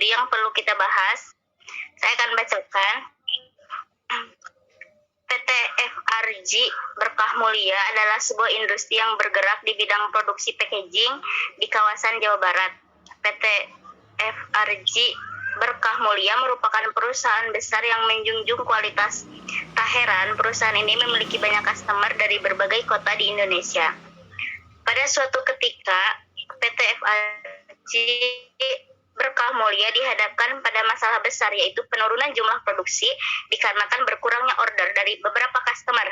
studi yang perlu kita bahas. Saya akan bacakan. PT FRG Berkah Mulia adalah sebuah industri yang bergerak di bidang produksi packaging di kawasan Jawa Barat. PT FRG Berkah Mulia merupakan perusahaan besar yang menjunjung kualitas. Tak heran, perusahaan ini memiliki banyak customer dari berbagai kota di Indonesia. Pada suatu ketika, PT FRG Berkah Mulia dihadapkan pada masalah besar, yaitu penurunan jumlah produksi dikarenakan berkurangnya order dari beberapa customer.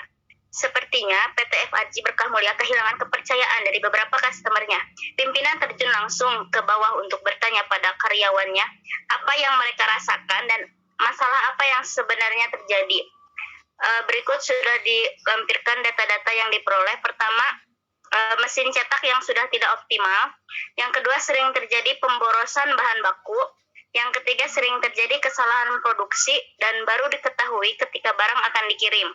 Sepertinya PT FRG Berkah Mulia kehilangan kepercayaan dari beberapa customernya. Pimpinan terjun langsung ke bawah untuk bertanya pada karyawannya apa yang mereka rasakan dan masalah apa yang sebenarnya terjadi. Berikut sudah dilampirkan data-data yang diperoleh. Pertama, mesin cetak yang sudah tidak optimal. Yang kedua, sering terjadi pemborosan bahan baku. Yang ketiga, sering terjadi kesalahan produksi dan baru diketahui ketika barang akan dikirim.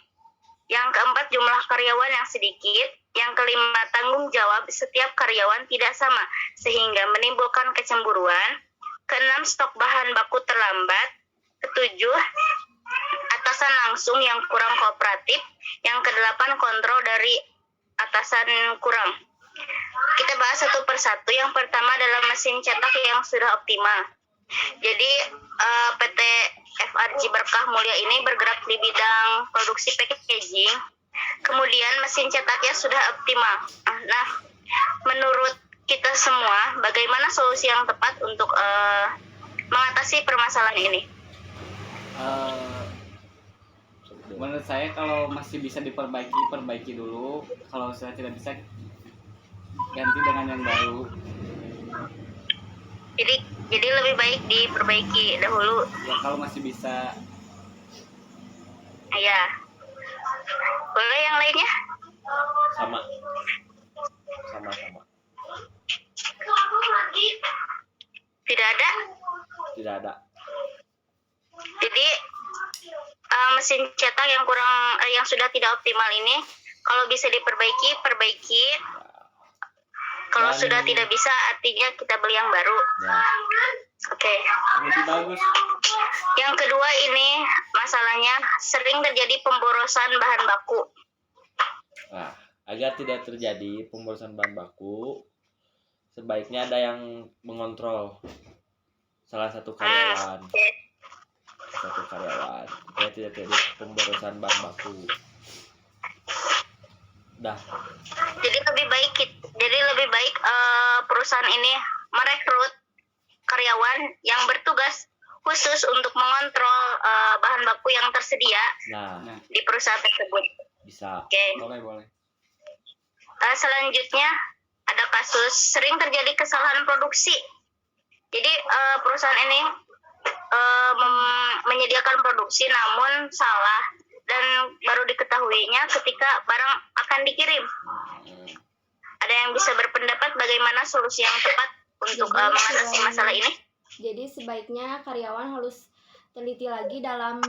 Yang keempat, jumlah karyawan yang sedikit. Yang kelima, tanggung jawab setiap karyawan tidak sama sehingga menimbulkan kecemburuan. Keenam, stok bahan baku terlambat. Ketujuh, atasan langsung yang kurang kooperatif. Yang kedelapan, kontrol dari atasan kurang. Kita bahas satu persatu. Yang pertama adalah mesin cetak yang sudah optimal. Jadi PT FRG Berkah Mulia ini bergerak di bidang produksi packaging. Kemudian mesin cetaknya sudah optimal. Nah, menurut kita semua, bagaimana solusi yang tepat untuk mengatasi permasalahan ini? Menurut saya kalau masih bisa perbaiki dulu. Kalau saya tidak bisa, ganti dengan yang baru. Jadi lebih baik diperbaiki dahulu. Ya kalau masih bisa. Ya. Boleh yang lainnya? Sama. Tidak ada? Tidak ada. Jadi mesin cetak yang sudah tidak optimal ini, kalau bisa diperbaiki, perbaiki. Kalau sudah tidak bisa, artinya kita beli yang baru. Ya. Oke. Lebih bagus. Yang kedua ini masalahnya sering terjadi pemborosan bahan baku. Nah, agar tidak terjadi pemborosan bahan baku, sebaiknya ada yang mengontrol salah satu karyawan. Supaya tidak terjadi pemborosan bahan baku. Dah. Jadi lebih baik perusahaan ini merekrut karyawan yang bertugas khusus untuk mengontrol bahan baku yang tersedia di perusahaan tersebut. Bisa. Oke. Boleh. Selanjutnya ada kasus sering terjadi kesalahan produksi. Jadi perusahaan ini menyediakan produksi namun salah dan baru diketahuinya ketika barang akan dikirim. Ada yang bisa berpendapat bagaimana solusi yang tepat untuk mengatasi masalah ini? Jadi sebaiknya karyawan harus teliti lagi dalam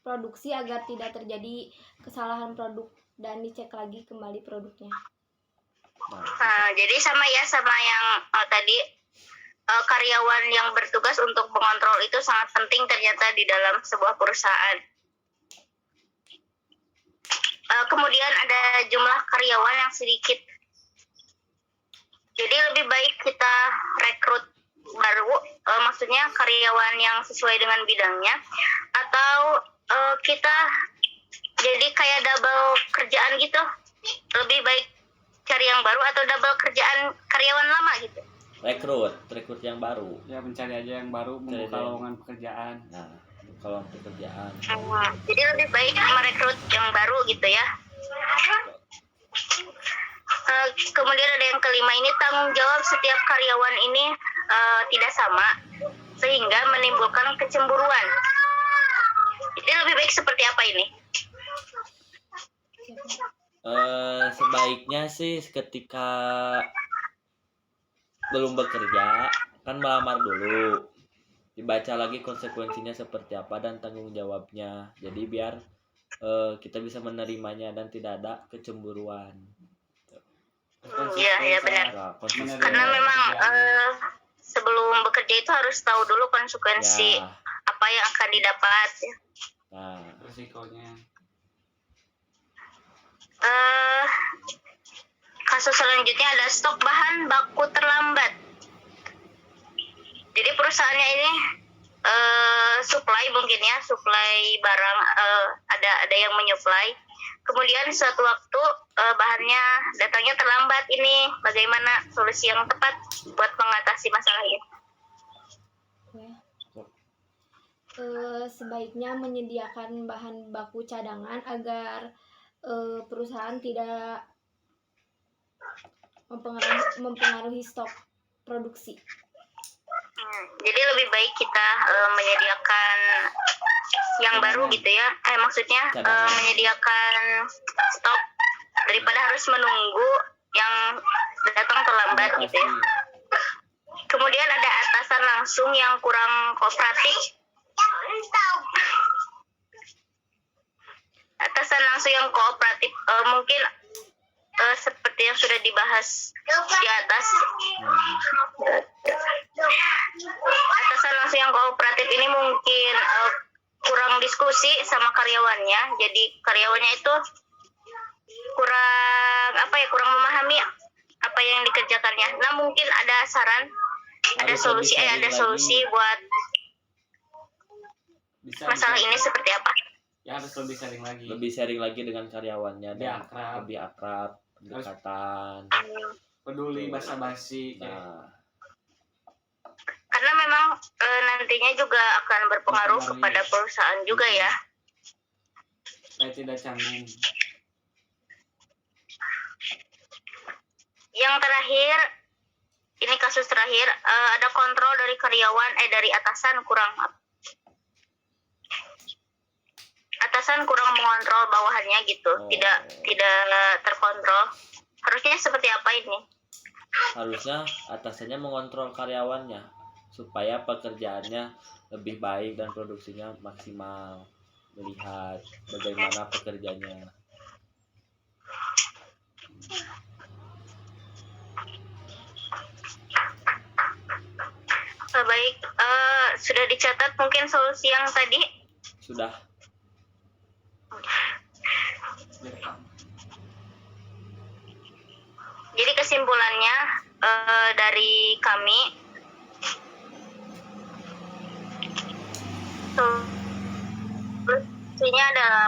produksi agar tidak terjadi kesalahan produk dan dicek lagi kembali produknya. Jadi sama yang tadi, karyawan yang bertugas untuk mengontrol itu sangat penting ternyata di dalam sebuah perusahaan. Kemudian ada jumlah karyawan yang sedikit. Jadi lebih baik kita rekrut baru, maksudnya karyawan yang sesuai dengan bidangnya, atau kita jadi kayak double kerjaan gitu. Lebih baik cari yang baru atau double kerjaan karyawan lama gitu. Rekrut yang baru. Ya mencari aja yang baru, membuka lowongan pekerjaan. Nah, kalau pekerjaan. Jadi lebih baik merekrut yang baru gitu ya. Kemudian ada yang kelima ini, tanggung jawab setiap karyawan ini tidak sama sehingga menimbulkan kecemburuan. Jadi lebih baik seperti apa ini? Sebaiknya sih ketika belum bekerja kan melamar dulu, dibaca lagi konsekuensinya seperti apa dan tanggung jawabnya. Jadi biar kita bisa menerimanya dan tidak ada kecemburuan. Iya benar. Karena memang sebelum bekerja itu harus tahu dulu konsekuensi Ya. apa yang akan didapat. Nah, Resikonya. Kasus selanjutnya ada stok bahan baku terlambat. Jadi perusahaannya ini supply mungkin ya, supply barang, ada yang menyuplai. Kemudian suatu waktu bahannya datangnya terlambat. Ini bagaimana solusi yang tepat buat mengatasi masalah ini? Sebaiknya menyediakan bahan baku cadangan agar perusahaan tidak mempengaruhi stok produksi. Jadi lebih baik kita menyediakan yang baru gitu ya. Maksudnya menyediakan stok daripada harus menunggu yang datang terlambat gitu ya. Kemudian ada atasan langsung yang kurang kooperatif. Atasan langsung yang kooperatif mungkin seperti yang sudah dibahas di atas. Atasan langsung yang kooperatif ini mungkin kurang diskusi sama karyawannya. Jadi karyawannya itu kurang memahami apa yang dikerjakannya. Nah, mungkin ada saran, ada solusi buat masalah ini seperti apa? Ya harus lebih sharing lagi. lebih sharing lagi dengan karyawannya dan akrab. lebih akrab, pendekatan. Peduli basa-basi kayak. Nah, Karena memang nantinya juga akan berpengaruh Berpengaruh. kepada perusahaan juga ya. Saya tidak canggung. Yang terakhir, ini kasus terakhir, ada kontrol dari karyawan, dari atasan kurang mengontrol bawahannya gitu, tidak terkontrol. Harusnya seperti apa ini? harusnya atasannya mengontrol karyawannya supaya pekerjaannya lebih baik dan produksinya maksimal, melihat bagaimana pekerjanya. Baik, sudah dicatat mungkin solusi yang tadi. Sudah. Jadi kesimpulannya dari kami, solusinya adalah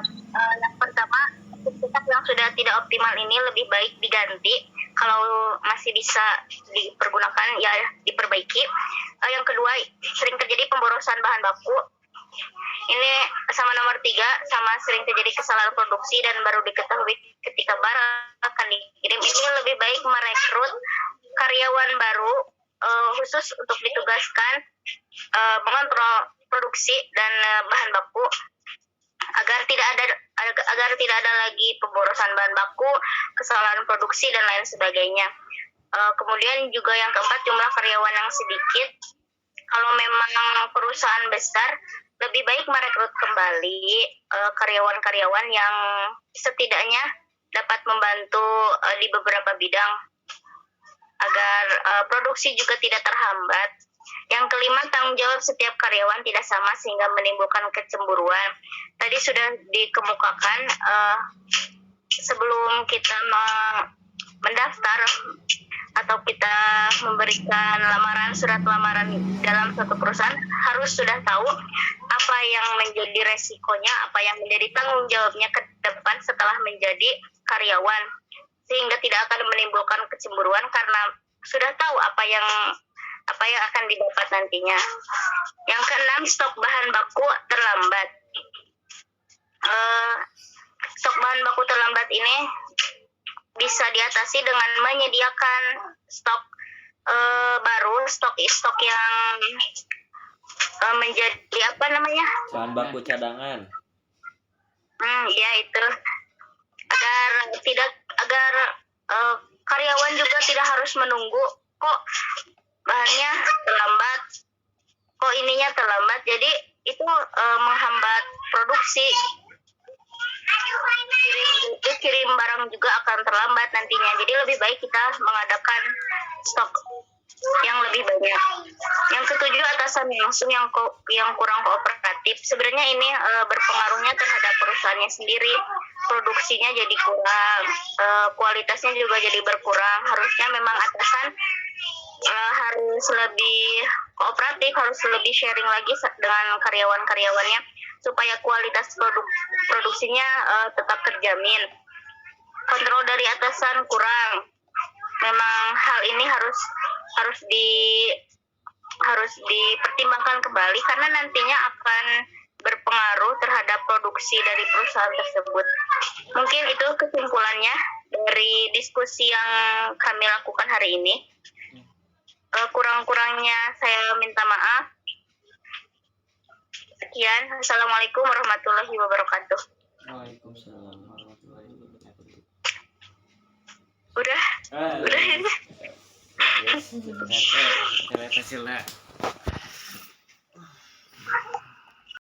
yang pertama, aktivitas yang sudah tidak optimal ini lebih baik diganti. Kalau masih bisa dipergunakan ya diperbaiki. Yang kedua, sering terjadi pemborosan bahan baku. Ini sama nomor 3, sama sering terjadi kesalahan produksi dan baru diketahui ketika barang akan dikirim. Ini lebih baik merekrut karyawan baru khusus untuk ditugaskan mengontrol produksi dan bahan baku agar tidak ada lagi pemborosan bahan baku, kesalahan produksi dan lain sebagainya. Kemudian juga yang keempat, jumlah karyawan yang sedikit. Kalau memang perusahaan besar, lebih baik merekrut kembali karyawan-karyawan yang setidaknya dapat membantu di beberapa bidang agar produksi juga tidak terhambat. Yang kelima, tanggung jawab setiap karyawan tidak sama sehingga menimbulkan kecemburuan. Tadi sudah dikemukakan sebelum kita mendaftar atau kita memberikan surat lamaran dalam suatu perusahaan, harus sudah tahu apa yang menjadi resikonya, apa yang menjadi tanggung jawabnya ke depan setelah menjadi karyawan, sehingga tidak akan menimbulkan kecemburuan karena sudah tahu apa yang akan didapat nantinya. Yang keenam, stok bahan baku terlambat. Stok bahan baku terlambat ini bisa diatasi dengan menyediakan stok baru, stok yang menjadi Bahan baku cadangan. Ya itu agar karyawan juga tidak harus menunggu kok bahannya terlambat, kok ininya terlambat, jadi itu menghambat produksi. Kirim barang juga akan terlambat nantinya. Jadi lebih baik kita mengadakan yang lebih banyak. Yang ketujuh, atasan langsung yang kurang kooperatif. Sebenarnya ini berpengaruhnya terhadap perusahaannya sendiri. Produksinya jadi kurang, kualitasnya juga jadi berkurang. Harusnya memang atasan harus lebih kooperatif, harus lebih sharing lagi dengan karyawan-karyawannya supaya kualitas produksinya tetap terjamin. Kontrol dari atasan kurang. Memang hal ini harus dipertimbangkan kembali karena nantinya akan berpengaruh terhadap produksi dari perusahaan tersebut. Mungkin itu kesimpulannya dari diskusi yang kami lakukan hari ini. Kurang-kurangnya saya minta maaf. Sekian. Assalamualaikum warahmatullahi wabarakatuh. Waalaikumsalam warahmatullahi wabarakatuh. Udah. Udah. Yes, ternyata hasilnya